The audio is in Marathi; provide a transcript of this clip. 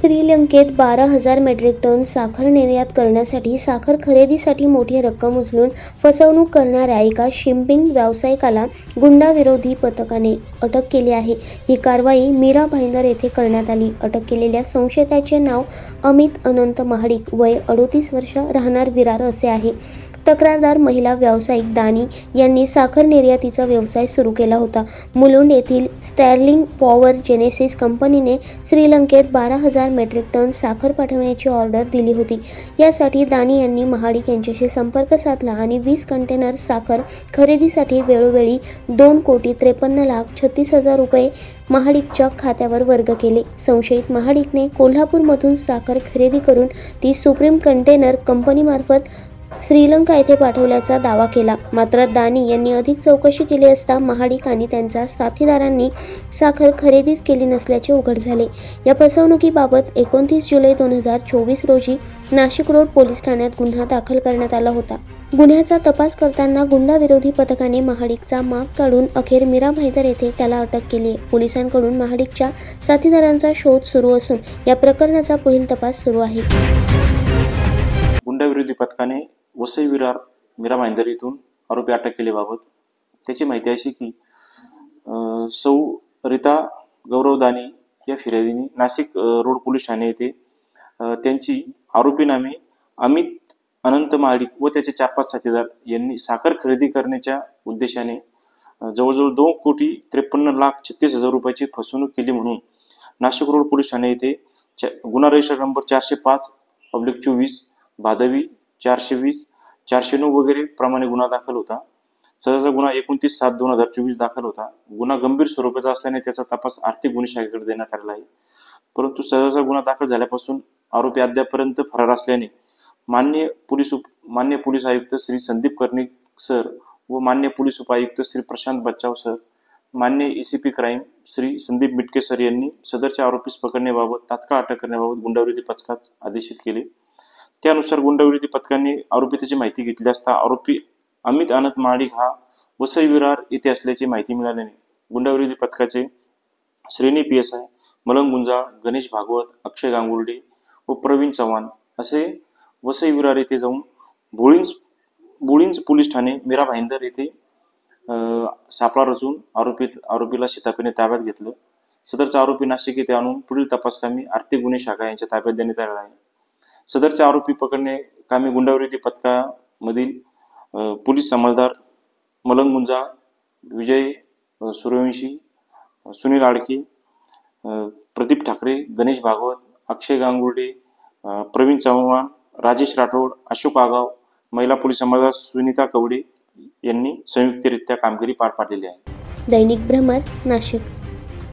श्रीलंकेत 12,000 मेट्रिक टन साखर निर्यात करण्यासाठी साखर खरेदीसाठी मोठी रक्कम उचलून फसवणूक करणाऱ्या एका शिपिंग व्यावसायिकाला गुंडाविरोधी पथकाने अटक केली आहे। ही कारवाई मीरा भाईंदर येथे करण्यात आली। अटक केलेल्या संशयिताचे नाव अमित अनंत महाडिक, वय 38 वर्ष, राहणार विरार असे आहे। तक्रारदार महिला व्यावसायिक दानी यांनी साखर निर्यातीचा व्यवसाय सुरू केला होता। मुलुंड येथील स्टर्लिंग पॉवर जेनेसिस कंपनीने श्रीलंकेत 12,000 मेट्रिक टन साखर पाठवण्याची ऑर्डर दिली होती। यासाठी दानी यांनी महाडिक यांच्याशी संपर्क साधला आणि 20 कंटेनर साखर खरेदीसाठी वेळोवेळी 2,53,36,000 रुपये महाडिकच्या खात्यावर वर्ग केले। संशयित महाडिकने कोल्हापूरमधून साखर खरेदी करून ती सुप्रीम कंटेनर कंपनीमार्फत श्रीलंका येथे पाठवल्याचा दावा केला। मात्र दानी यांनी अधिक चौकशी केली असता महाडिक आणि त्यांच्या साथीदारांनी साखर खरेदीच केली नसल्याचे उघड झाले। या फसवणुकीबाबत 29 जुलै 2024 रोजी नाशिक रोड पोलीस ठाण्यात गुन्हा दाखल करण्यात आला होता। गुन्ह्याचा तपास करताना गुंडाविरोधी पथकाने महाडिकचा माग काढून अखेर मीरा भाईंदर येथे त्याला अटक केली आहे। पोलिसांकडून महाडिकच्या साथीदारांचा शोध सुरू असून या प्रकरणाचा पुढील तपास सुरू आहे। गुंडाविरोधी पथकाने वसई विरार मीरा भाईंदर येथून आरोपी अटक केल्याबाबत त्याची माहिती अशी की सौ रीता गौरव दानी या फिर्यादीने नाशिक रोड पोलीस ठाणे येथे त्यांची आरोपी नामे अमित अनंत महाडिक व त्याचे 4-5 साथीदार यांनी साखर खरेदी करण्याच्या उद्देशाने जवळजवळ 2,53,36,000 रुपयाची फसवणूक केली म्हणून नाशिक रोड पोलीस ठाणे येथे गुन्हा रजिस्टर नंबर 405/24 भादवी 420 409 वगैरे प्रमाणे गुन्हा दाखल होता। सदरचा गुन्हा 29/7/2024 दाखल होता। गुन्हा गंभीर स्वरूपाचा असल्याने त्याचा तपास आर्थिक गुन्हे शाखेकडे देण्यात आलेला आहे। परंतु सदरचा गुन्हा दाखल झाल्यापासून आरोपी अद्यापपर्यंत फरार असल्याने मान्य पोलीस आयुक्त श्री संदीप कर्णिक सर व मान्य पोलीस उपायुक्त श्री प्रशांत बच्चाव सर, मान्य ECP crime Shri Sandeep Mitke sir यांनी सदरच्या आरोपीस पकडण्याबाबत तात्काळ अटक करण्याबाबत गुंडाविरोधी पथकास आदेशित केले। त्यानुसार गुंडाविरोधी पथकाने आरोपी त्याची माहिती घेतली असता आरोपी अमित अनंत महाडिक हा वसई विरार येथे असल्याची माहिती मिळाल्याने गुंडाविरोधी पथकाचे श्रेणी PSI मलंग गुंजाळ, गणेश भागवत, अक्षय गांगुर्डे व प्रवीण चव्हाण असे वसई विरार येथे जाऊन भोळिंज पोलीस ठाणे मीरा भाईंदर येथे सापळा रचून आरोपीला शिताफीने ताब्यात घेतलं। सदरचा आरोपी नाशिक येथे आणून पुढील तपासकामी आर्थिक गुन्हे शाखा यांच्या ताब्यात देण्यात आला आहे। सदरचे आरोपी पकडणे कामी गुंडाविरोधी पथकामधील पोलीस अंमलदार मलंग गुंजाळ, विजय सूर्यवंशी, सुनील आडके, प्रदीप ठाकरे, गणेश भागवत, अक्षय गांगुर्डे, प्रवीण चव्हाण, राजेश राठोड, अशोक आगाव, महिला पोलीस अंमलदार सुनीता कवडे यांनी संयुक्तरित्या कामगिरी पार पाडलेली आहे। दैनिक भ्रमर, नाशिक।